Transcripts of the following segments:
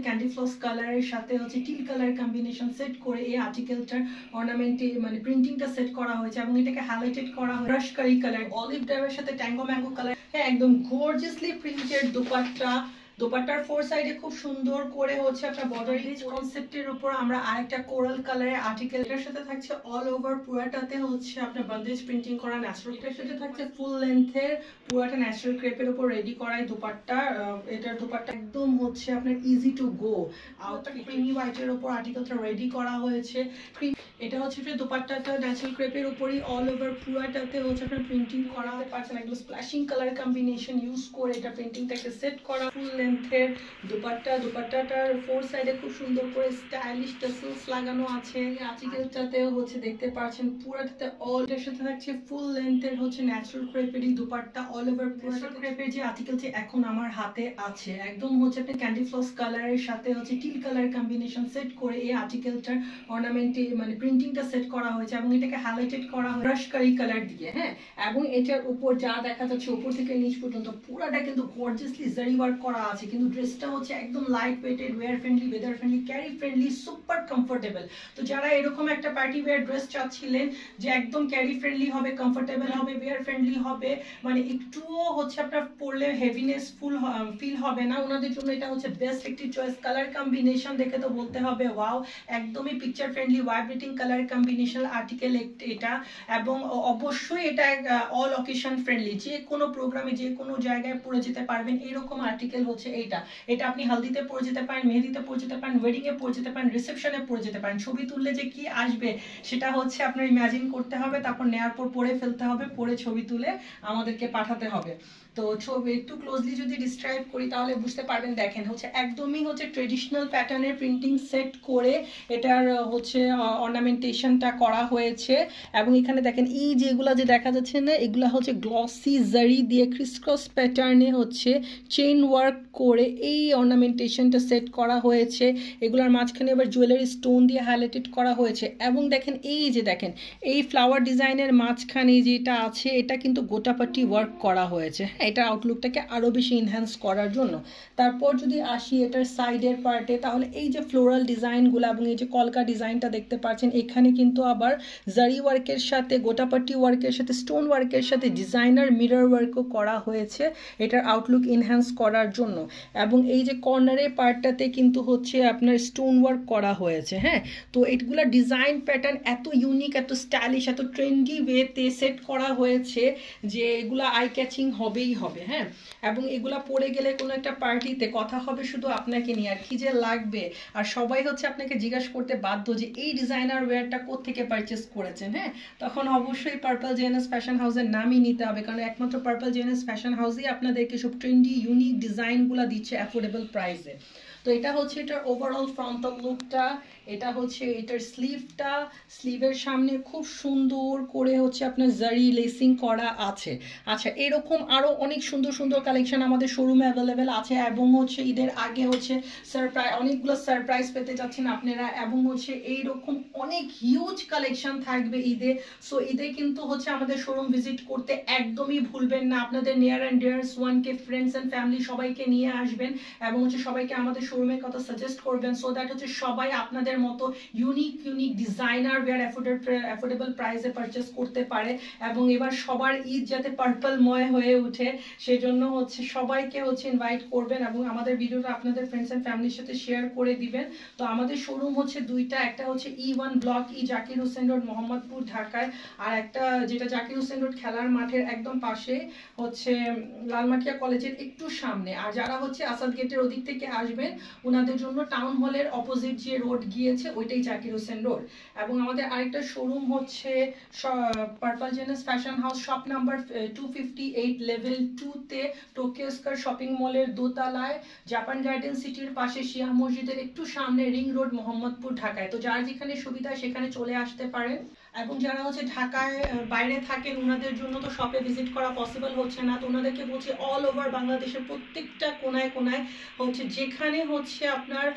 Candy floss কালারের সাথে হচ্ছে টিল কালার কম্বিনেশন সেট করে এই আর্টিকেলটার অর্নামেন্টে মানে প্রিন্টিংটা সেট করা হয়েছে এবং এটাকে হাইলাইটেড করা হয় ব্রাশ কারি কালার, অলিভ ড্রাইভের সাথে ট্যাঙ্গো ম্যাঙ্গো কালার। হ্যাঁ, একদম গর্জিয়াসলি প্রিন্টেড দোপাট্টার ফোর সাইডে খুব সুন্দর করে হচ্ছে আপনার বর্ডার রিচ কনসেপ্টের উপর আমরা আরেকটা কোরাল কালারের আর্টিকেলটার সাথে থাকছে অল ওভার পুরাটাতে হচ্ছে আপনার বন্দেজ প্রিন্টিং করা ন্যাচারাল, এটার সাথে থাকছে ফুল লেন্থের পুরাটা ন্যাচারাল ক্রেপের উপর রেডি করাই দোপাট্টা। এটার দোপাট্টা একদম হচ্ছে আপনার easy to go, outer creamy হোয়াইটের উপর আর্টিকেলটা রেডি করা হয়েছে। এটা হচ্ছে দোপাট্টাটা ন্যাচারাল ক্রেপের উপরই অল ওভার পুরাটাতে হচ্ছে আপনার প্রিন্টিং করা পারছেন, একদম স্প্ল্যাশিং কালার কম্বিনেশন ইউজ করে এটা প্রিন্টিংটাকে সেট করা। ফুল লেন্থের দোপাট্টাটার ফোর সাইডে খুব সুন্দর করে স্টাইলিশ টাসেলস লাগানো আছে। আর্টিকেলটাতেও হচ্ছে দেখতে পাচ্ছেন পুরাটাতে অল, এর সাথে থাকছে ফুল লেন্থের হচ্ছে ন্যাচারাল ক্রেপেরই দোপাট্টা অল ওভার ন্যাচারাল ক্রেপের যে আর্টিকেলটি এখন আমার হাতে আছে একদম হচ্ছে আপনি ক্যান্ডি ফ্লস কালারের সাথে হচ্ছে টিল কালার কম্বিনেশন সেট করে এই আর্টিকেলটার অর্নামেন্টে মানে প্রিন্টিংটা সেট করা হয়েছে এবং এটাকে হাইলাইটেড করা হয় ব্রাশ কারি কালার দিয়ে। হ্যাঁ, এবং এটার উপর যা দেখা যাচ্ছে উপর থেকে নিচ পর্যন্ত পুরাটা কিন্তু গর্জিয়াসলি জারি ওয়ার্ক করা আছে, কিন্তু ড্রেসটা হচ্ছে একদম light weighted, wear friendly, weather friendly, carry friendly, super comfortable. তো যারা এরকম একটা পার্টি ওয়্যার ড্রেস চাচ্ছিলেন যে একদম ক্যারি ফ্রেন্ডলি হবে, কমফোর্টেবল হবে, ওয়্যার ফ্রেন্ডলি হবে, মানে একটুও হচ্ছে আপনার পরলে হেভিনেস ফিল হবে না, ওনাদের জন্য এটা হচ্ছে বেস্ট একটি চয়েস। কালার কম্বিনেশন দেখে তো বলতে হবে ওয়াও, একদমই picture friendly vibrating colour combination article এটা, এবং অবশ্যই এটা অল অকেশন ফ্রেন্ডলি, যে কোনো প্রোগ্রামে যে কোনো জায়গায় পরে যেতে পারবেন এরকম আর্টিকেল হচ্ছে এটা আপনি হালদিতে পরে যেতে পারেন, মেহেদিতে পরে যেতে পারেন, ওয়েডিং এ পরে যেতে পারেন, রিসেপশনে পরে যেতে পারেন। ছবি তুললে যে কি আসবে সেটা হচ্ছে আপনার ইমাজিন করতে হবে, তারপর নেয়ার পর পরে ফেলতে হবে, পরে ছবি তুলে আমাদেরকে পাঠাতে হবে। তো ছবি একটু ক্লোজলি যদি ডিসক্রাইব করি তাহলে বুঝতে পারবেন। দেখেন হচ্ছে একদমই হচ্ছে ট্রেডিশনাল প্যাটার্নের প্রিন্টিং সেট করে এটার হচ্ছে অর্নামেন্টেশনটা করা হয়েছে, এবং এখানে দেখেন এই যেগুলো যে দেখা যাচ্ছে না এগুলা হচ্ছে গ্লসি জারি দিয়ে ক্রিসক্রস প্যাটার্নে হচ্ছে চেইন ওয়ার্ক করে এই অর্নামেন্টেশনটা সেট করা হয়েছে। এগুলোর মাঝখানে এবার জুয়েলারি স্টোন দিয়ে হাইলাইটেড করা হয়েছে, এবং দেখেন এই ফ্লাওয়ার ডিজাইনের মাঝখানে যেটা আছে এটা কিন্তু গোটাপাটি ওয়ার্ক করা হয়েছে। হ্যাঁ, এটার আউটলুকটাকে আরও বেশি ইনহ্যান্স করার জন্য। তারপর যদি আসি এটার সাইডের পার্টে, তাহলে এই যে ফ্লোরাল ডিজাইনগুলো এবং এই যে কলকা ডিজাইনটা দেখতে পাচ্ছেন, এখানে কিন্তু আবার জারি ওয়ার্কের সাথে গোটাপাটি ওয়ার্কের সাথে স্টোন ওয়ার্কের সাথে ডিজাইনার মিরর ওয়ার্কও করা হয়েছে এটার আউটলুক ইনহ্যান্স করার জন্য। এবং এই যে কর্নারের পার্টটাতে কিন্তু হচ্ছে আপনার স্টোন ওয়ার্ক করা হয়েছে। হ্যাঁ, তো এইগুলা ডিজাইন প্যাটার্ন এত ইউনিক, এত স্টাইলিশ, এত ট্রেন্ডি ওয়েতে সেট করা হয়েছে যে এগুলা আই ক্যাচিং হবেই হবে। হ্যাঁ, এবং এগুলা পরে গেলে কোনো একটা পার্টিতে কথা হবে শুধু আপনাকে নিয়ে, আর কি যে লাগবে, আর সবাই হচ্ছে আপনাকে জিজ্ঞাসা করতে বাধ্য যে এই ডিজাইনার ওয়্যারটা কোত্থেকে পারচেস করেছেন। হ্যাঁ, তখন অবশ্যই পার্পল জেএনএস ফ্যাশন হাউসের নামই নিতে হবে, কারণ একমাত্র পার্পল জেএনএস ফ্যাশন হাউসই আপনাদেরকে সব ট্রেন্ডি ইউনিক ডিজাইনগুলো দিচ্ছে অ্যাফোর্ডেবল প্রাইসে। তো এটা হচ্ছে এটার ওভারঅল ফ্রন্টাল লুকটা, এটা হচ্ছে এটার স্লিভের সামনে খুব সুন্দর করে হচ্ছে আপনার জারি লেসিং করা আছে। আচ্ছা, এরকম আরও অনেক সুন্দর সুন্দর কালেকশন আমাদের শোরুমে অ্যাভেলেবেল আছে, এবং হচ্ছে ঈদের আগে হচ্ছে অনেকগুলো সারপ্রাইজ পেতে যাচ্ছেন আপনারা, এবং হচ্ছে এইরকম অনেক হিউজ কালেকশন থাকবে ঈদে। সো ঈদে কিন্তু হচ্ছে আমাদের শোরুম ভিজিট করতে একদমই ভুলবেন না, আপনাদের নিয়ার অ্যান্ড ডিয়ার্স ওয়ানকে, ফ্রেন্ডস অ্যান্ড ফ্যামিলি সবাইকে নিয়ে আসবেন, এবং হচ্ছে সবাইকে আমাদের শোরুমের কথা সাজেস্ট করবেন, সো দ্যাট হচ্ছে সবাই আপনাদের মতো ইউনিক ডিজাইনার ওয়্যার অ্যাফোর্ডেবল প্রাইসে পারচেস করতে পারে। এবং এবার সবার ঈদ যাতে পার্পলময় হয়ে ওঠে সেজন্য হচ্ছে সবাইকে হচ্ছে ইনভাইট করবেন, এবং আমাদের ভিডিওটা আপনাদের ফ্রেন্ডস অ্যান্ড ফ্যামিলির সাথে শেয়ার করে দিবেন। তো আমাদের শোরুম হচ্ছে দুইটা, একটা হচ্ছে E1 block Zakir Hossain road Mohammadpur ঢাকায়, আর একটা যেটা জাকির হোসেন রোড খেলার মাঠের একদম পাশে হচ্ছে লালমাটিয়া কলেজের একটু সামনে। আর যারা হচ্ছে আসাদ গেটের ওদিক থেকে আসবেন ওনাদের জন্য টাউন হলের অপোজিট যে রোড গিয়েছে ওইটাই জাকির হোসেন রোড। এবং আমাদের আরেকটা শোরুম হচ্ছে Purple JNS fashion house shop number 258 level 2-তে টোকিও স্কয়ার শপিং মলের দোতলায়, জাপান গার্ডেন সিটির পাশে, শিয়া মসজিদের একটু সামনে, রিং রোড মোহাম্মদপুর ঢাকায়। তো যার যেখানে সুবিধা সেখানে চলে আসতে পারেন। এবং যারা হচ্ছে ঢাকায় বাইরে থাকেন ওনাদের জন্য তো শপে ভিজিট করা পসিবল হচ্ছে না, তো ওনাদেরকে বলছি অল ওভার বাংলাদেশের প্রত্যেকটা কোনায় কোনায় হচ্ছে যেখানে হচ্ছে আপনার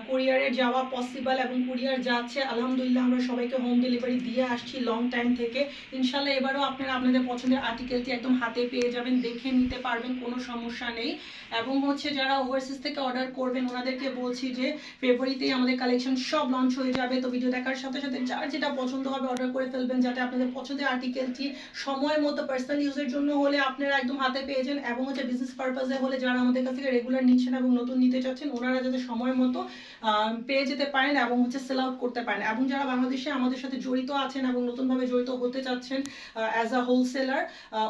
কুরিয়ারে যাওয়া পসিবল এবং কুরিয়ার যাচ্ছে, আলহামদুলিল্লাহ আমরা সবাইকে হোম ডেলিভারি দিয়ে আসছি লং টাইম থেকে। ইনশাল্লাহ এবারও আপনারা আপনাদের পছন্দের আর্টিকেলটি একদম হাতে পেয়ে যাবেন, দেখে নিতে পারবেন, কোনো সমস্যা নেই। এবং হচ্ছে যারা ওভারসিজ থেকে অর্ডার করবেন ওনাদেরকে বলছি যে ফেব্রুয়ারিতেই আমাদের কালেকশন সব লঞ্চ হয়ে যাবে, তো ভিডিও দেখার সাথে সাথে যার যেটা পছন্দ হবে অর্ডার করে ফেলবেন, যাতে আপনাদের পছন্দের আর্টিকেলটি সময় মতো পার্সোনাল ইউজের জন্য হলে আপনারা একদম হাতে পেয়ে যান, এবং হচ্ছে বিজনেস পারপাসে হলে যারা আমাদের কাছ থেকে রেগুলার নিচ্ছেন এবং নতুন নিতে চাচ্ছেন ওনারা যাতে সময় মতো পেয়ে যেতে পারেন এবং হচ্ছে সেল আউট করতে পারেন। এবং যারা বাংলাদেশে আমাদের সাথে জড়িত আছেন এবং নতুনভাবে জড়িত হতে চাচ্ছেন অ্যাজ আ হোলসেলার,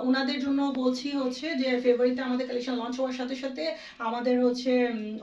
ওনাদের জন্য বলছি হচ্ছে যে ফেব্রুয়ারিতে আমাদের কালেকশন লঞ্চ হওয়ার সাথে সাথে আমাদের হচ্ছে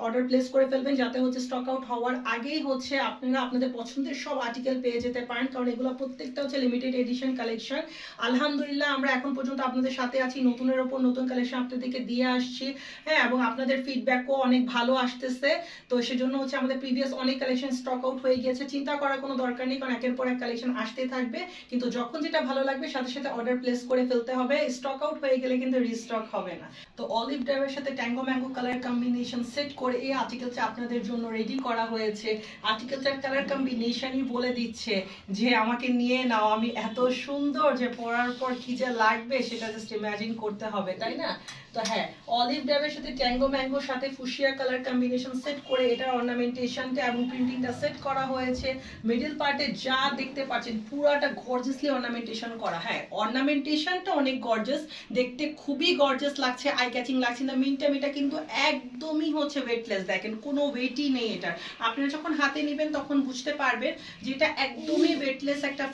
অর্ডার প্লেস করে ফেলবেন, যাতে হচ্ছে স্টক আউট হওয়ার আগেই হচ্ছে আপনারা আপনাদের পছন্দের সব আর্টিকেল পেয়ে যেতে পারেন, কারণ এগুলো প্রত্যেকটা হচ্ছে লিমিটেড এডিশন কালেকশন। আলহামদুলিল্লাহ আমরা এখন পর্যন্ত আপনাদের সাথে আছি, নতুনের ওপর নতুন কালেকশন আপনাদেরকে দিয়ে আসছি, হ্যাঁ, এবং আপনাদের ফিডব্যাকও অনেক ভালো আসতেছে। তো সেজন্য হচ্ছে আমাদের প্রিভিয়াস অনেক কালেকশন স্টক আউট হয়ে গিয়েছে, চিন্তা করার কোনো দরকার নেই, কারণ একের পর এক কালেকশন আসতেই থাকবে, কিন্তু যখন যেটা ভালো লাগবে সাথে সাথে অর্ডার প্লেস করে ফেলতে হবে, স্টক আউট হয়ে গেলে কিন্তু রিস্টক হবে না। তো অলিভ ড্রাইভের সাথে tango mango colour combination set করে এই আর্টিকেলটা আপনাদের জন্য রেডি করা হয়েছে। আর্টিকেলটার কালার কম্বিনেশনই বলে দিচ্ছে যে আমাকে নিয়ে নাও, আমি এত সুন্দর যে পরার পর কি যে লাগবে সেটা জাস্ট ইমাজিন করতে হবে, তাই না? তো হ্যাঁ, অলিভ ড্রাইভের সাথে ট্যাঙ্গো ম্যাঙ্গোর সাথে ফুশিয়া কালার কম্বিনেশন সেট করে এটা অর্নামেন্টেশনটা এবং প্রিন্টিংটা সেট করা হয়েছে। মিডল পার্টে যা দেখতে পাচ্ছেন পুরাটা গর্জিয়াসলি অর্নামেন্টেশন করা। হ্যাঁ, অর্নামেন্টেশনটা অনেক গর্জিয়াস, দেখতে খুবই গর্জিয়াস লাগছে, আই ক্যাচিং লাগছে। না মিনটাম এটা কিন্তু একদমই হচ্ছে ওয়েটলেস, দেখেন কোনো ওয়েটই নেই এটার। আপনারা যখন হাতে নেবেন তখন বুঝতে পারবেন যে এটা একদমই ওয়েটলেস একটা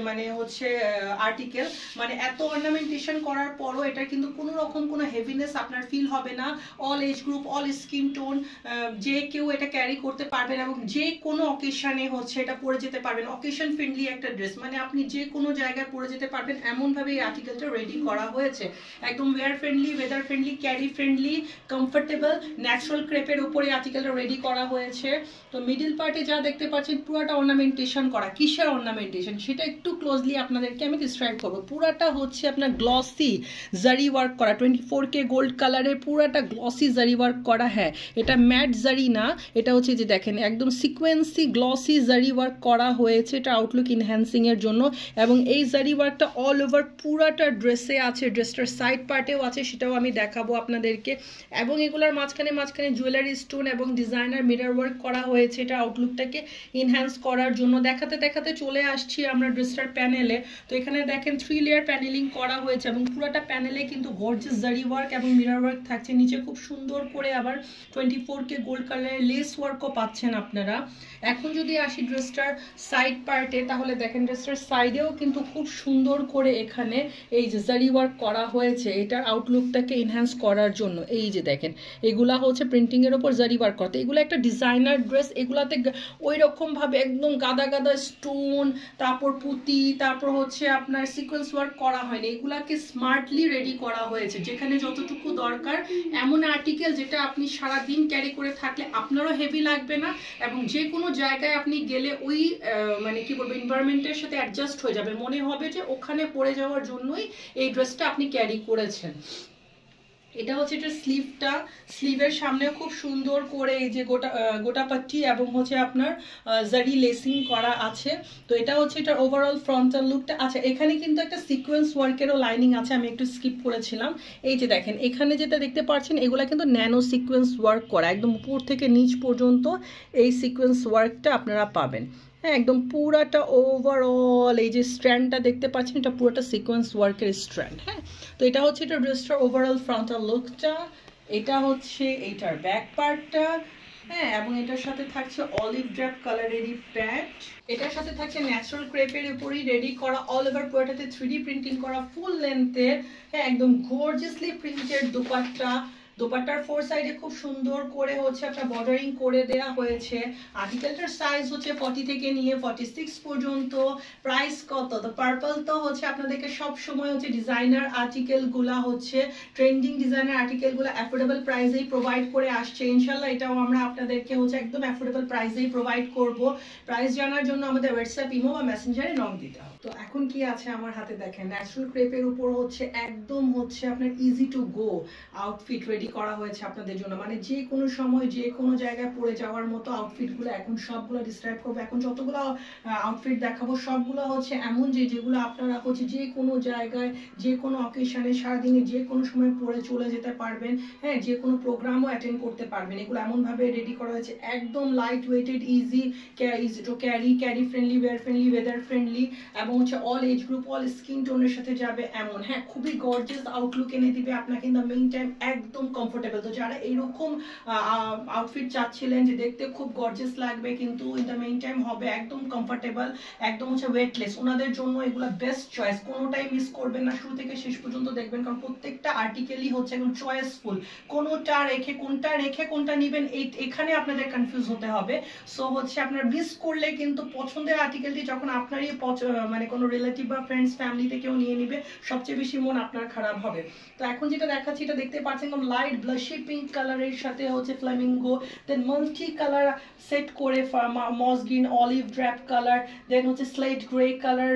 মানে হচ্ছে আর্টিকেল, মানে এত অর্নামেন্টেশন করার পরও এটা কিন্তু কোনো রকম কোনো হেভিনেস আপনার ফিল হবে না। All age group, all skin tone, যে কেউ এটা ক্যারি করতে পারবেন এবং যে কোনো অকেশনে হচ্ছে এটা পরে যেতে পারবেন। অকেশন ফ্রেন্ডলি একটা ড্রেস, মানে আপনি যে কোনো জায়গায় পরে যেতে পারবেন এমনভাবে এই আর্টিকেলটা রেডি করা হয়েছে। একদম wear friendly, weather friendly, carry friendly, comfortable, natural ক্রেপের উপরে আর্টিকেলটা রেডি করা হয়েছে। তো মিডল পার্টে যা দেখতে পাচ্ছেন পুরাটা অর্নামেন্টেশন করা। কিসের অর্নামেন্টেশন সেটা একটু ক্লোজলি আপনাদেরকে আমি ডিসক্রাইব করবো। পুরাটা হচ্ছে আপনার গ্লসি জারি ওয়ার্ক করা, 24K গোল্ড কালারের পুরাটা গ্লসি জারি ওয়ার্ক করা। হ্যাঁ, এটা ম্যাট জারি না, এটা হচ্ছে যে দেখেন একদম সিকোয়েন্সি গ্লসি জারি ওয়ার্ক করা হয়েছে, এটা আউটলুক ইনহ্যান্সিং এর জন্য। এবং এই জারি ওয়ার্কটা অল ওভার পুরাটা ড্রেসে আছে, ড্রেসটার সাইড পার্টেও আছে, সেটাও আমি দেখাবো আপনাদেরকে। এবং এগুলোর মাঝখানে মাঝখানে জুয়েলারি স্টোন এবং ডিজাইনার মিরর ওয়ার্ক করা হয়েছে, এটা আউটলুকটাকে ইনহ্যান্স করার জন্য। দেখাতে দেখাতে চলে আসছি আমরা ড্রেসটার প্যানেলে। তো এখানে দেখেন 3 লেয়ার প্যানেলিং করা হয়েছে এবং পুরোটা প্যানেলে কিন্তু গর্জিয়াস জারি ওয়ার্ক এবং মিরর ওয়ার্ক থাকছে। নিচে খুব সুন্দর করে আবার 24K গোল্ড কালারের লেস ওয়ার্কও পাচ্ছেন আপনারা। এখন যদি আসি ড্রেসটার সাইড পার্টে, তাহলে দেখেন ড্রেসটার সাইডেও কিন্তু খুব সুন্দর করে এখানে এই যে জারি ওয়ার্ক করা হয়েছে, এটার আউটলুকটাকে এনহ্যান্স করার জন্য। এই যে দেখেন এগুলা হচ্ছে প্রিন্টিং এর উপর জারি ওয়ার্ক করতে। এগুলো একটা ডিজাইনার ড্রেস, এগুলাতে ওই রকম ভাবে একদম গাদা গাদা স্টোন, তারপর পুঁতি, তারপর হচ্ছে আপনার সিকোয়েন্স ওয়ার্ক করা হয়নি, এগুলাকে স্মার্টলি রেডি করা হয়েছে। যেখানে যতটুকু দরকার এমন আর্টিকেল যেটা আপনি সারা দিন ক্যারি করে থাকলে আপনারও হেভি লাগবে না, এবং যে কোনো জায়গায় আপনি গেলে ওই মানে কি বলবো এনভায়রনমেন্টের সাথে অ্যাডজাস্ট হয়ে যাবে, মনে হবে যে ওখানে পরে যাওয়ার জন্যই এই ড্রেসটা আপনি ক্যারি করেছেন। এটা হচ্ছে এটা স্লিভটা, স্লিভের সামনে খুব সুন্দর করে এই যে গোটা পাট্টি এবং হচ্ছে আপনার জারি লেসিং করা আছে। তো এটা হচ্ছে এটা ওভারঅল ফ্রন্টাল লুকটা। আচ্ছা, এখানে কিন্তু একটা সিকোয়েন্স ওয়ার্কেরও লাইনিং আছে, আমি একটু স্কিপ করেছিলাম। এই যে দেখেন এখানে যেটা দেখতে পাচ্ছেন এগুলা কিন্তু ন্যানো সিকোয়েন্স ওয়ার্ক করা, একদম উপর থেকে নিচ পর্যন্ত এই সিকোয়েন্স ওয়ার্কটা আপনারা পাবেন। হ্যাঁ, একদম পুরাটা ওভারঅল এই যে স্ট্র্যান্ডটা দেখতে পাচ্ছেন এটা পুরোটা সিকোয়েন্স ওয়ার্কের স্ট্র্যান্ড। হ্যাঁ, তো এটা হচ্ছে এটা ড্রেসটার ওভারঅল ফ্রন্টাল লুকটা, এটা হচ্ছে এইটার ব্যাক পার্টটা। হ্যাঁ, এবং এটার সাথে থাকছে অলিভ ড্রাপ কালারেরই প্যান্ট, এটার সাথে থাকছে ন্যাচারাল ক্রেপের উপরই রেডি করা অল ওভার পুরোটাতে 3D প্রিন্টিং করা ফুল লেন্থের, হ্যাঁ একদম গর্জিয়াসলি প্রিন্টেড দুপাট্টা। দোপাট্টার ফোর সাইডে খুব সুন্দর করে হচ্ছে আপনার বর্ডারিং করে দেয়া হয়েছে। আর্টিকেলটার সাইজ হচ্ছে 40 থেকে নিয়ে 46 পর্যন্ত। প্রাইস কত? তো পার্পল তো হচ্ছে আপনাদেরকে সব সময় হচ্ছে ডিজাইনার আর্টিকেল গুলা হচ্ছে ট্রেন্ডিং ডিজাইনার আর্টিকেল গুলা অ্যাফোর্ডেবল প্রাইসেই প্রোভাইড করে আসছে। ইনশাল্লাহ এটাও আমরা আপনাদেরকে হচ্ছে একদম অ্যাফোর্ডেবল প্রাইসেই প্রোভাইড করব। প্রাইস জানার জন্য আমাদের হোয়াটসঅ্যাপ, ইমো বা মেসেঞ্জারে নক দিতে হবে। তো এখন কি আছে আমার হাতে দেখেন, ন্যাচারাল ক্রেপের উপর হচ্ছে একদম হচ্ছে আপনার easy to go outfit ready করা হয়েছে আপনাদের জন্য। মানে যে কোনো সময় যে কোনো জায়গায় পরে যাওয়ার মতো আউটফিটগুলো এখন সবগুলো ডিসক্রাইব করবো। এখন যতগুলো আউটফিট দেখাবো সবগুলো হচ্ছে এমন যেগুলো আপনারা হচ্ছে যে কোনো জায়গায় যে কোনো অকেশনে সারাদিনে যে কোনো সময় পরে চলে যেতে পারবেন। হ্যাঁ, যে কোনো প্রোগ্রামও অ্যাটেন্ড করতে পারবেন। এগুলো এমনভাবে রেডি করা হয়েছে একদম light weighted, easy to carry friendly, wear friendly, weather friendly, এবং হচ্ছে all age group all skin টোনের সাথে যাবে এমন। হ্যাঁ, খুবই গর্জিয়াস আউটলুক এনে দিবে আপনাকে ইন দ্য মেইন টাইম, একদম কমফোর্টেবল। তো যারা এইরকম আউটফিট চাচ্ছিলেন যে দেখতে খুব গর্জিয়াস লাগবে কিন্তু ইন দ্য মেইন টাইম হবে একদম কমফোর্টেবল, একদম হচ্ছে ওয়েটলেস, ওনাদের জন্য এগুলো বেস্ট চয়েস। কোনোটাই মিস করবেন না, শুরু থেকে শেষ পর্যন্ত দেখবেন, কারণ প্রত্যেকটা আর্টিকেলই হচ্ছে একদম চয়েসফুল। কোনটা রেখে কোনটা নেবেন এখানে আপনাদের কনফিউজ হতে হবে। সো হচ্ছে আপনার মিস করলে কিন্তু পছন্দের আর্টিকেলটি যখন আপনারই মানে কোনো রিলেটিভ বা ফ্রেন্ডস ফ্যামিলিতে কেউ নিয়ে নিবে, সবচেয়ে বেশি মন আপনার খারাপ হবে। তো এখন যেটা দেখাচ্ছি এটা দেখতে পাচ্ছেন একদম লাইট ব্লাশি পিঙ্ক কালারের সাথে হচ্ছে ফ্ল্যামিঙ্গো, দেন মাল্টি কালার সেট করে মস গ্রিন, অলিভ ড্র্যাপ কালার, দেন হচ্ছে স্লেট গ্রে কালার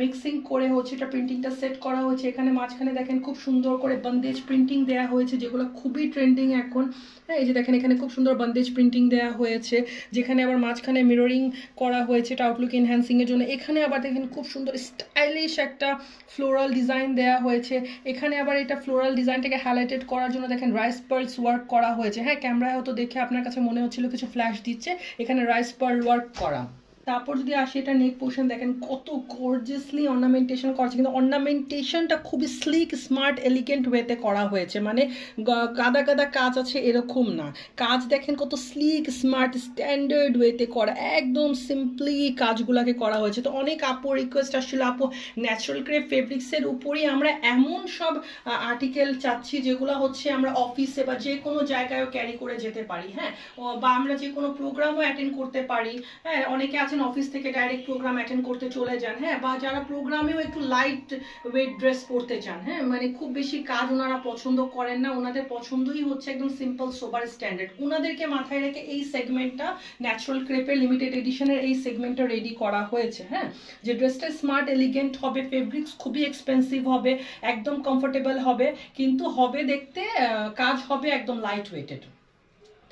মিক্সিং করে হচ্ছে এটা প্রিন্টিংটা সেট করা হয়েছে। এখানে মাঝখানে দেখেন খুব সুন্দর করে বন্দেজ প্রিন্টিং দেওয়া হয়েছে, যেগুলো খুবই ট্রেন্ডিং এখন। হ্যাঁ, এই যে দেখেন এখানে খুব সুন্দর বন্দেজ প্রিন্টিং দেওয়া হয়েছে, যেখানে আবার মাঝখানে মিররিং করা হয়েছে এটা আউটলুক এনহ্যান্সিং এর জন্য। এখানে আবার দেখেন খুব সুন্দর স্টাইলিশ একটা ফ্লোরাল ডিজাইন দেওয়া হয়েছে। এখানে আবার এটা ফ্লোরাল ডিজাইনটাকে হাইলাইটেড করার জন্য দেখেন রাইস পার্লস ওয়ার্ক করা হয়েছে। হ্যাঁ, ক্যামেরায় হয়তো দেখে আপনার কাছে মনে হচ্ছিল কিছু ফ্ল্যাশ দিচ্ছে, এখানে রাইস পার্ল ওয়ার্ক করা। তারপর যদি আসি এটা নেক পোর্শন দেখেন কত গর্জিয়াসলি অর্নামেন্টেশন করা হয়েছে, কিন্তু অর্নামেন্টেশনটা খুবই স্লিক স্মার্ট এলিগেন্ট ওয়েতে করা হয়েছে। মানে গাদা গাদা কাজ আছে এরকম না, কাজ দেখেন কত স্লিক স্মার্ট স্ট্যান্ডার্ড ওয়েতে করা, একদম সিম্পলি কাজগুলাকে করা হয়েছে। তো অনেক আপু রিকোয়েস্ট আসছিল, আপু ন্যাচারাল ক্রেপ ফেব্রিক্সের উপরই আমরা এমন সব আর্টিকেল চাচ্ছি যেগুলো হচ্ছে আমরা অফিসে বা যে কোনো জায়গায়ও ক্যারি করে যেতে পারি। হ্যাঁ, বা আমরা যে কোনো প্রোগ্রামও অ্যাটেন্ড করতে পারি। হ্যাঁ, অনেকে আছে অফিস থেকে ডাইরেক্ট প্রোগ্রাম অ্যাটেন্ড করতে চলে যান। হ্যাঁ, বা যারা প্রোগ্রামেও একটু লাইট ওয়েট ড্রেস পরতে চান। হ্যাঁ, মানে খুব বেশি কাজ ওনারা পছন্দ করেন না, ওনাদের পছন্দই হচ্ছে একদম সিম্পল সোবার স্ট্যান্ডার্ড। ওনাদেরকে মাথায় রেখে এই সেগমেন্টটা ন্যাচারাল ক্রেপের লিমিটেড এডিশনের এই সেগমেন্টটা রেডি করা হয়েছে। হ্যাঁ, যে ড্রেসটা স্মার্ট এলিগেন্ট হবে, ফেব্রিক্স খুবই এক্সপেন্সিভ হবে, একদম কমফোর্টেবল হবে, কিন্তু হবে দেখতে কাজ হবে একদম লাইট ওয়েটেড।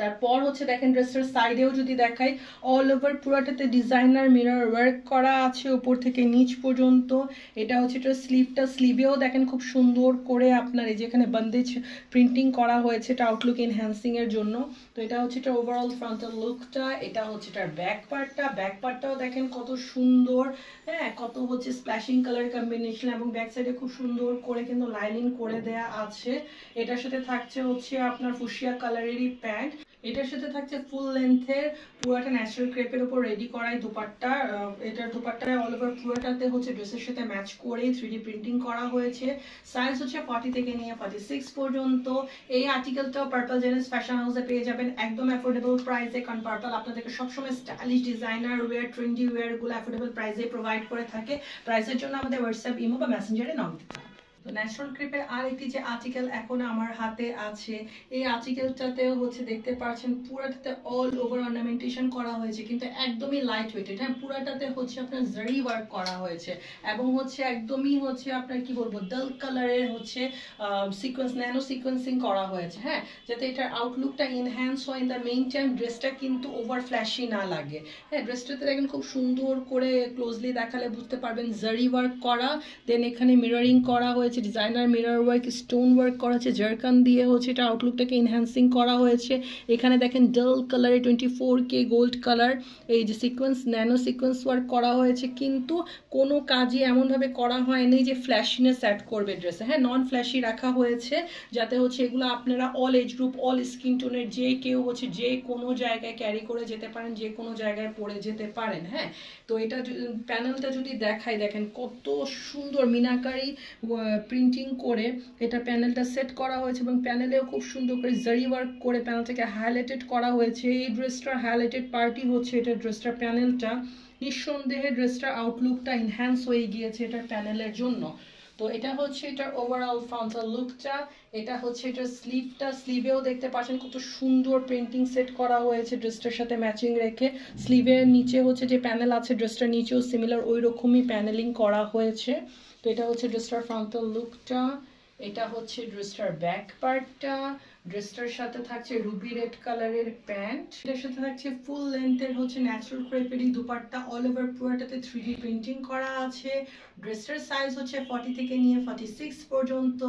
তারপর হচ্ছে দেখেন ড্রেসের সাইডেও যদি দেখাই, অল ওভার পুরাটাতে ডিজাইনার মিরর ওয়ার্ক করা আছে উপর থেকে নিচ পর্যন্ত। এটা হচ্ছে এটা স্লিভেও দেখেন খুব সুন্দর করে আপনার এই যেখানে বন্দেজ প্রিন্টিং করা হয়েছে, এটা আউটলুক এনহ্যান্সিং এর জন্য। তো এটা হচ্ছে এটা ওভারঅল ফ্রন্টাল লুকটা। এটা হচ্ছে এটার ব্যাক পার্টটাও দেখেন কত সুন্দর। হ্যাঁ, কত হচ্ছে স্প্ল্যাশিং কালার কম্বিনেশন, এবং ব্যাক সাইডে খুব সুন্দর করে কিন্তু লাইনিং করে দেয়া আছে। এটার সাথে থাকছে হচ্ছে আপনার ফুশিয়া কালারেরই প্যান্ট, এটার সাথে থাকছে ফুল লেন্থের পুরোটা ন্যাচারাল ক্রেপের উপর রেডি করাই দুপাট্টা। এটার দুপাট্টা অল ওভার পুরোটাতে হচ্ছে ড্রেসের সাথে ম্যাচ করে 3D প্রিন্টিং করা হয়েছে। সাইজ হচ্ছে 40 থেকে নিয়ে 46 পর্যন্ত। এই আর্টিকেলটাও পার্পল জেনেস ফ্যাশন হাউসে পেয়ে যাবেন একদম অ্যাফোর্ডেবল প্রাইসে, কারণ পার্পল আপনাদেরকে সবসময় স্টাইলিশ ডিজাইনার ওয়্যার, ট্রেন্ডি ওয়্যারগুলো অ্যাফোর্ডেবল প্রাইসে প্রোভাইড করে থাকে। প্রাইসের জন্য আমাদের হোয়াটসঅ্যাপ, ইমো বা মেসেঞ্জারে নক দিতে হবে। তো ন্যাচারাল ক্রেপের আরেকটি যে আর্টিকেল এখন আমার হাতে আছে, এই আর্টিকেলটাতেও হচ্ছে দেখতে পাচ্ছেন পুরাটাতে অল ওভার অর্নামেন্টেশন করা হয়েছে, কিন্তু একদমই লাইট ওয়েটেড। হ্যাঁ, পুরাটাতে হচ্ছে আপনার জারি ওয়ার্ক করা হয়েছে, এবং হচ্ছে একদমই হচ্ছে আপনার কি বলবো ডাল কালারের হচ্ছে সিকোয়েন্স, ন্যানো সিকোয়েন্সিং করা হয়েছে। হ্যাঁ, যাতে এটার আউটলুকটা ইনহ্যান্স হয় ইন দ্য মেইন টাইম, ড্রেসটা কিন্তু ওভার ফ্ল্যাশি না লাগে। হ্যাঁ, ড্রেসটাতে দেখেন খুব সুন্দর করে ক্লোজলি দেখালে বুঝতে পারবেন জারি ওয়ার্ক করা, দেন এখানে মিররিং করা হয়েছে, designer mirror work, stone work করা হয়েছে, জারকান দিয়ে হচ্ছে এটা আউটলুকটাকে এনহ্যান্সিং করা হয়েছে। এখানে দেখেন ডাল কালারে 24K গোল্ড কালার এই যে সিকোয়েন্স, ন্যানো সিকোয়েন্স ওয়ার্ক করা হয়েছে, কিন্তু কোনো কাজই এমনভাবে করা হয়নি যে ফ্ল্যাশিনেস অ্যাড করবে ড্রেসে। হ্যাঁ, নন ফ্ল্যাশি রাখা হয়েছে, যাতে হচ্ছে এগুলো আপনারা all age group all skin টোনের যে কেউ হচ্ছে যে কোনো জায়গায় ক্যারি করে যেতে পারেন, যে কোনো জায়গায় পরে যেতে পারেন। হ্যাঁ, তো এটা প্যানেলটা যদি দেখাই, দেখেন কত সুন্দর মিনাকারি প্রিন্টিং করে এটা প্যানেলটা সেট করা হয়েছে এবং প্যানেলেও খুব সুন্দর করে জারি ওয়ার্ক করে প্যানেলটাকে হাইলাইটেড করা হয়েছে। এই ড্রেসটার হাইলাইটেড পার্টি হচ্ছে এটা ড্রেসটার প্যানেলটা। নিঃসন্দেহে ড্রেসটার আউটলুকটা এনহ্যান্স হয়ে গিয়েছে এটার প্যানেলের জন্য। তো এটা হচ্ছে এটার ওভারঅল ফ্রন্টাল লুকটা। এটা হচ্ছে এটার স্লিভটা, স্লিভেও দেখতে পাচ্ছেন কত সুন্দর পেন্টিং সেট করা হয়েছে ড্রেসটার সাথে ম্যাচিং রেখে। স্লিভের নিচে হচ্ছে যে প্যানেল আছে ড্রেসটার নিচেও সিমিলার ওই রকমই প্যানেলিং করা হয়েছে। তো এটা হচ্ছে ড্রেসটার ফ্রন্টাল লুকটা। এটা হচ্ছে ড্রেসটার ব্যাক পার্টটা। ড্রেসটার সাথে থাকছে রুবি রেড কালারের প্যান্ট, এটার সাথে থাকছে ফুল লেন্থের হচ্ছে ন্যাচারাল ক্রেপেরই দুপাট্টা, অল ওভার পুরোটাতে 3D প্রিন্টিং করা আছে। ড্রেসটার সাইজ হচ্ছে 40 থেকে নিয়ে 46 পর্যন্ত।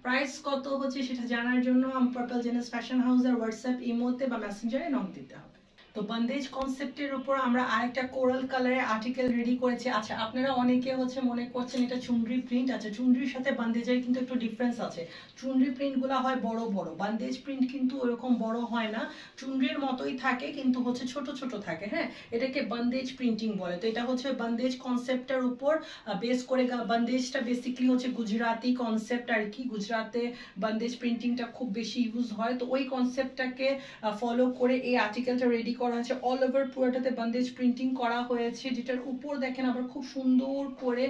প্রাইস কত হচ্ছে সেটা জানার জন্য পার্পল জেনেস ফ্যাশন হাউসের হোয়াটসঅ্যাপ, ইমোতে বা মেসেঞ্জারে নক দিতে হবে। তো বন্দেজ কনসেপ্টের উপর আমরা আরেকটা কোরাল কালারের আর্টিকেল রেডি করেছি। আচ্ছা, আপনারা অনেকে হচ্ছে মনে করছেন এটা চুনরি প্রিন্ট। আচ্ছা, চুনরির সাথে বন্দেজের কিন্তু একটু ডিফারেন্স আছে। চুনরি প্রিন্টগুলো হয় বড় বড়, বন্দেজ প্রিন্ট কিন্তু ওরকম বড় হয় না, চুনরির মতোই থাকে কিন্তু হচ্ছে ছোট ছোট থাকে। হ্যাঁ, এটাকে বন্দেজ প্রিন্টিং বলে। তো এটা হচ্ছে বন্দেজ কনসেপ্টের উপর বেস করে। বন্দেজটা বেসিক্যালি হচ্ছে গুজরাটি কনসেপ্ট আর কি, গুজরাতে বন্দেজ প্রিন্টিংটা খুব বেশি ইউজ হয়। তো ওই কনসেপ্টটাকে ফলো করে এই আর্টিকেলটা রেডি করা আছে। অল ওভার পুরোটাতে বন্দেজ প্রিন্টিং করা হয়েছে, যেটার উপর দেখেন আবার খুব সুন্দর করে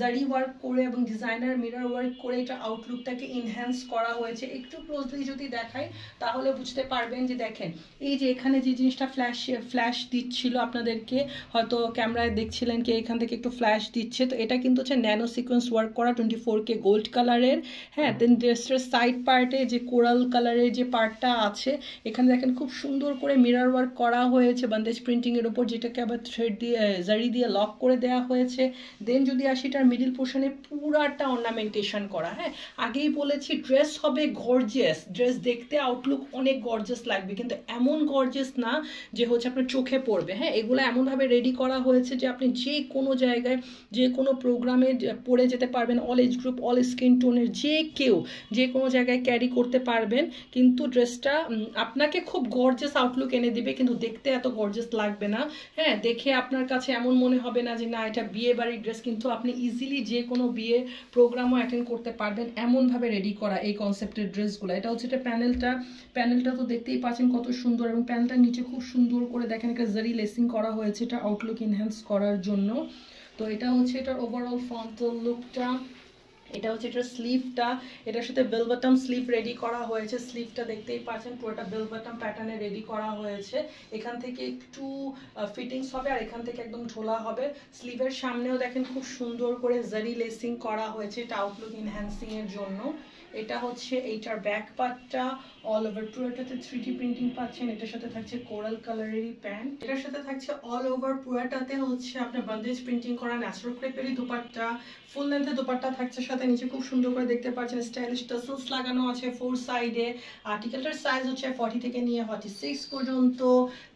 জারি ওয়ার্ক করে এবং ডিজাইনার মিরর ওয়ার্ক করে এটা আউটলুকটাকে এনহ্যান্স করা হয়েছে। একটু ক্লোজলি যদি দেখাই তাহলে বুঝতে পারবেন যে দেখেন এই যে এখানে যে জিনিসটা ফ্ল্যাশ দিচ্ছিল আপনাদেরকে, হয়তো ক্যামেরায় দেখছিলেন কি এখান থেকে একটু ফ্ল্যাশ দিচ্ছে, তো এটা কিন্তু হচ্ছে ন্যানো সিকোয়েন্স ওয়ার্ক করা 24K গোল্ড কালারের। হ্যাঁ, দেন ড্রেসটার সাইড পার্টে যে কোরাল কালারের যে পার্টটা আছে এখানে দেখেন খুব সুন্দর করে মিরর ওয়ার্ক করা হয়েছে বন্দেজ প্রিন্টিং এর উপর, যেটাকে আবার থ্রেড দিয়ে জারি দিয়ে লক করে দেওয়া হয়েছে। দেন যদি আসি এটার মিডিল পোর্শনে পুরাটা অর্নামেন্টেশন করা। হ্যাঁ, আগেই বলেছি ড্রেস হবে গর্জিয়াস, ড্রেস দেখতে আউটলুক অনেক গর্জিয়াস লাগবে, কিন্তু এমন গর্জিয়াস না যে হচ্ছে আপনার চোখে পড়বে। হ্যাঁ, এগুলো এমনভাবে রেডি করা হয়েছে যে আপনি যে কোনো জায়গায় যে কোনো প্রোগ্রামে পরে যেতে পারবেন, all age group all skin টোনের যে কেউ যে কোনো জায়গায় ক্যারি করতে পারবেন। কিন্তু ড্রেসটা আপনাকে খুব গর্জিয়াস আউটলুক এনে দিবে, কিন্তু দেখতে এত গর্জিয়াস লাগবে না। হ্যাঁ, দেখে আপনার কাছে এমন মনে হবে না যে না এটা বিয়ে বাড়ির ড্রেস, কিন্তু আপনি ইজিলি যে কোনো বিয়ে প্রোগ্রামও অ্যাটেন্ড করতে পারবেন এমনভাবে রেডি করা এই কনসেপ্টের ড্রেসগুলো। এটা হচ্ছে এটা প্যানেলটা তো দেখতেই পাচ্ছেন কত সুন্দর, এবং প্যানেলটার নিচে খুব সুন্দর করে দেখেন একটা জারি লেসিং করা হয়েছে এটা আউটলুক এনহ্যান্স করার জন্য। তো এটা হচ্ছে এটার ওভারঅল ফ্রন্টাল লুকটা। এটা হচ্ছে এটার স্লিভটা, এটার সাথে বেল বটম স্লিভ রেডি করা হয়েছে। স্লিভটা দেখতেই পাচ্ছেন পুরোটা বেল বটম প্যাটার্নে রেডি করা হয়েছে। এখান থেকে একটু ফিটিংস হবে আর এখান থেকে একদম ঝোলা হবে। স্লিভের সামনেও দেখেন খুব সুন্দর করে জারি লেসিং করা হয়েছে এটা আউটলুক এনহ্যান্সিং এর জন্য। এটা হচ্ছে এইটার ব্যাক পার্টটা, অল ওভার পুরোটাতে 3D প্রিন্টিং পাচ্ছেন। এটার সাথে থাকছে কোরাল কালারেরই প্যান্ট, এটার সাথে থাকছে অল ওভার পুরোটাতে হচ্ছে আপনার বন্দেজ প্রিন্টিং করা ন্যাচারাল ক্রেপেরই দুপাট্টা। ফুল লেন্থের দুপাট্টা থাকছে, সাথে নিচে খুব সুন্দর করে দেখতে পাচ্ছেন স্টাইলিশ টাসেলস লাগানো আছে 4 সাইডে। আর্টিকেলটার সাইজ হচ্ছে 40 থেকে নিয়ে 46 পর্যন্ত।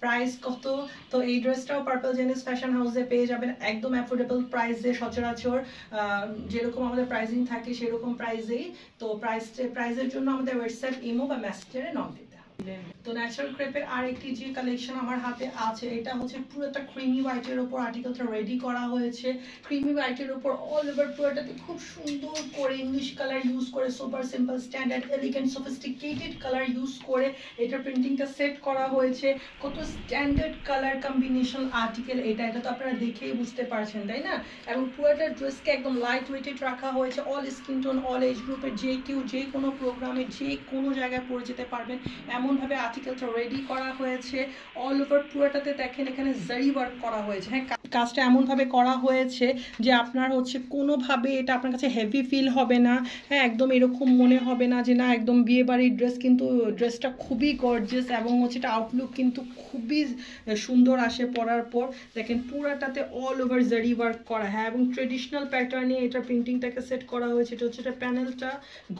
প্রাইস কত? তো এই ড্রেসটাও পার্পল জেনেস ফ্যাশন হাউসে পেয়ে যাবেন একদম অ্যাফোর্ডেবল প্রাইসে, সচরাচর যেরকম আমাদের প্রাইসিং থাকে সেরকম প্রাইসেই। তো প্রাইসের জন্য আমাদের হোয়াটসঅ্যাপ, ইমো বা মেসেঞ্জারে নক দিতে হবে। তো ন্যাচারাল ক্রেপের আরেকটি যে কালেকশন আমার হাতে আছে, এটা হচ্ছে পুরোটা ক্রিমি হোয়াইটের উপর আর্টিকেলটা রেডি করা হয়েছে। ক্রিমি হোয়াইটের উপর অল ওভার পুরোটাতে খুব সুন্দর করে ইংলিশ কালার ইউজ করে, super simple standard elegant sophisticated colour use করে এটা প্রিন্টিংটা সেট করা হয়েছে। কত স্ট্যান্ডার্ড কালার কম্বিনেশন আর্টিকেল এটা তো আপনারা দেখেই বুঝতে পারছেন, তাই না? এবং পুরোটা ড্রেসকে একদম লাইট ওয়েটেড রাখা হয়েছে। All skin tone all age গ্রুপের যে কেউ যে কোনো প্রোগ্রামে যে কোনো জায়গায় পরে যেতে পারবেন এমনভাবে আর্টিকেলটা রেডি করা হয়েছে। অল ওভার পুরোটাতে দেখেন এখানে জারি ওয়ার্ক করা হয়েছে। হ্যাঁ, কাজটা এমনভাবে করা হয়েছে যে আপনার হচ্ছে কোনোভাবে এটা আপনার কাছে হেভি ফিল হবে না। হ্যাঁ, একদম এরকম মনে হবে না যে না একদম বিয়ে বাড়ির ড্রেস, কিন্তু ড্রেসটা খুবই গর্জিয়াস এবং হচ্ছে এটা আউটলুক কিন্তু খুবই সুন্দর আসে পরার পর। দেখেন পুরাটাতে অল ওভার জারি ওয়ার্ক করা। হ্যাঁ, এবং ট্রেডিশনাল প্যাটার্নে এটা প্রিন্টিংটাকে সেট করা হয়েছে। এটা হচ্ছে এটা প্যানেলটা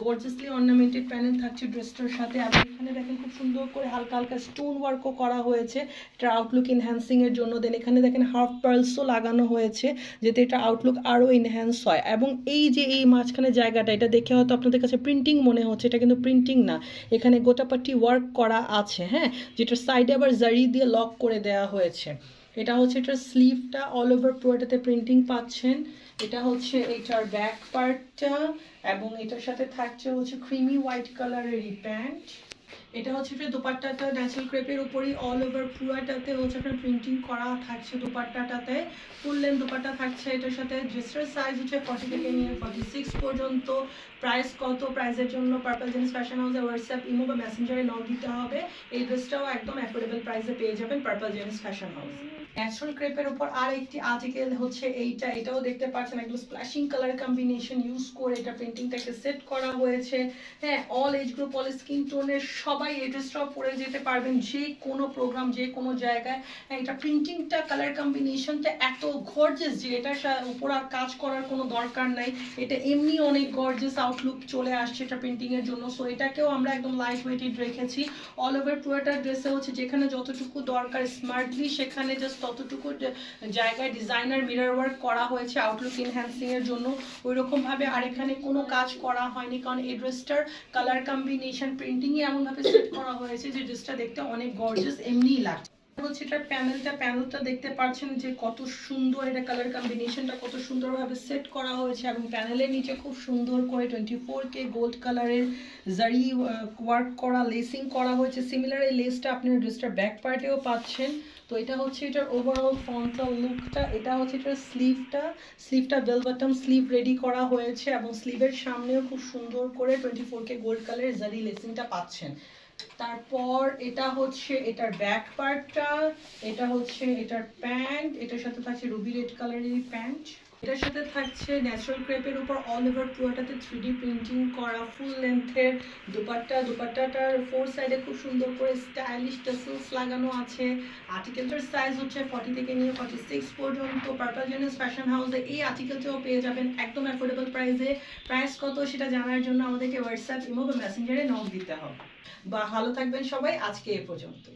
গর্জিয়াসলি অর্নামেন্টেড প্যানেল থাকছে ড্রেসটার সাথে। এবং এখানে দেখেন খুব সুন্দর করে হালকা হালকা স্টোন ওয়ার্কও করা হয়েছে এটা আউটলুক এনহ্যান্সিং এর জন্য। দেন এখানে দেখেন হাফ পার্ল পার্লসও লাগানো হয়েছে যাতে এটা আউটলুক আরও এনহ্যান্স হয়। এবং এই যে এই মাঝখানে জায়গাটা, এটা দেখে হয়তো আপনাদের কাছে প্রিন্টিং মনে হচ্ছে, এটা কিন্তু প্রিন্টিং না, এখানে গোটাপাটি ওয়ার্ক করা আছে, হ্যাঁ, যেটার সাইডে আবার জারি দিয়ে লক করে দেওয়া হয়েছে। এটা হচ্ছে এটার স্লিভটা, অল ওভার পুরোটাতে প্রিন্টিং পাচ্ছেন। এটা হচ্ছে এটার ব্যাক পার্টটা, এবং এটার সাথে থাকছে হচ্ছে ক্রিমি হোয়াইট কালারেরই প্যান্ট। এটা হচ্ছে একটা দোপাট্টাটা ন্যাচারাল ক্রেপের উপরই অল ওভার পুরাটাতে হচ্ছে আপনার প্রিন্টিং করা থাকছে। দোপাট্টাটাতে ফুল লেন্থ দোপাট্টা থাকছে। এটার সাথে ড্রেসের সাইজ হচ্ছে 40 থেকে নিয়ে 46 পর্যন্ত। প্রাইস কত? প্রাইসের জন্য পার্পল জেনিস ফ্যাশন হাউসে হোয়াটসঅ্যাপ, ইমো বা মেসেঞ্জারে নক দিতে হবে। এই ড্রেসটাও একদম অ্যাফোর্ডেবল প্রাইসে পেয়ে যাবেন পার্পল জেনিস ফ্যাশন হাউস। ন্যাচারাল ক্রেপের উপর আর একটি আর্টিকেল হচ্ছে এইটা, এটাও দেখতে পাচ্ছেন একদম স্প্ল্যাশিং কালার কম্বিনেশন ইউজ করে এটা প্রিন্টিংটাকে সেট করা হয়েছে। হ্যাঁ, all age group, all skin টোনের সবাই এই ড্রেসটাও পরে যেতে পারবেন যে কোনো প্রোগ্রাম, যে কোনো জায়গায়। হ্যাঁ, এটা প্রিন্টিংটা, কালার কম্বিনেশনটা এত গর্জিয়াস যে এটার উপর আর কাজ করার কোনো দরকার নাই। এটা এমনি অনেক গর্জিয়াস আউটলুক চলে আসছে এটা প্রিন্টিং এর জন্য। সো এটাকেও আমরা একদম লাইট ওয়েটেড রেখেছি। অল ওভার পুরোটা ড্রেসে হচ্ছে যেখানে যতটুকু দরকার স্মার্টলি সেখানে জাস্ট ততটুকু জায়গায় ডিজাইনার মিরর ওয়ার্ক করা হয়েছে আউটলুক এনহ্যান্সিং এর জন্য। ওই রকম ভাবে আর এখানে কোনো কাজ করা হয়নি, কারণ এই ড্রেসটার কালার কম্বিনেশন প্রিন্টিংই এমন ভাবে সেট করা হয়েছে যে ড্রেসটা দেখতে অনেক গর্জিয়াস এমনিই লাগছে। হচ্ছে এটার প্যানেলটা দেখতে পাচ্ছেন যে কত সুন্দর, এটা কালার কম্বিনেশনটা কত সুন্দরভাবে সেট করা হয়েছে। এবং প্যানেলের নিচে খুব সুন্দর করে 24K গোল্ড কালারের জারি ওয়ার্ক করা লেসিং করা হয়েছে। সিমিলার এই লেসটা আপনি ড্রেসটার ব্যাক পার্টেও পাচ্ছেন। তো এটা হচ্ছে এটার ওভারঅল ফ্রন্টাল লুকটা। এটা হচ্ছে এটার স্লিভটা বেল বটম স্লিভ রেডি করা হয়েছে, এবং স্লিভের সামনেও খুব সুন্দর করে 24K গোল্ড কালারের জারি লেসিংটা পাচ্ছেন। তারপর এটা হচ্ছে এটার ব্যাক পার্টটা, এটা হচ্ছে এটার প্যান্ট, এটার সাথে থাকছে রুবি রেড কালারের প্যান্ট। এটার সাথে থাকছে ন্যাচারাল ক্রেপের উপর অল ওভার পুরোটাতে 3D প্রিন্টিং করা ফুল লেন্থের দোপাট্টা। দোপাট্টাটার ফোর সাইডে খুব সুন্দর করে স্টাইলিশ টাসেলস লাগানো আছে। আর্টিকেলটার সাইজ হচ্ছে 40 থেকে নিয়ে 46 পর্যন্ত। পার্পল জেনিস ফ্যাশন হাউসে এই আর্টিকেলটাও পেয়ে যাবেন একদম অ্যাফোর্ডেবল প্রাইসে। প্রাইস কত সেটা জানার জন্য আমাদেরকে হোয়াটসঅ্যাপ, ইমো বা মেসেঞ্জারে নক দিতে হবে। বা ভালো থাকবেন সবাই, আজকে এ পর্যন্ত।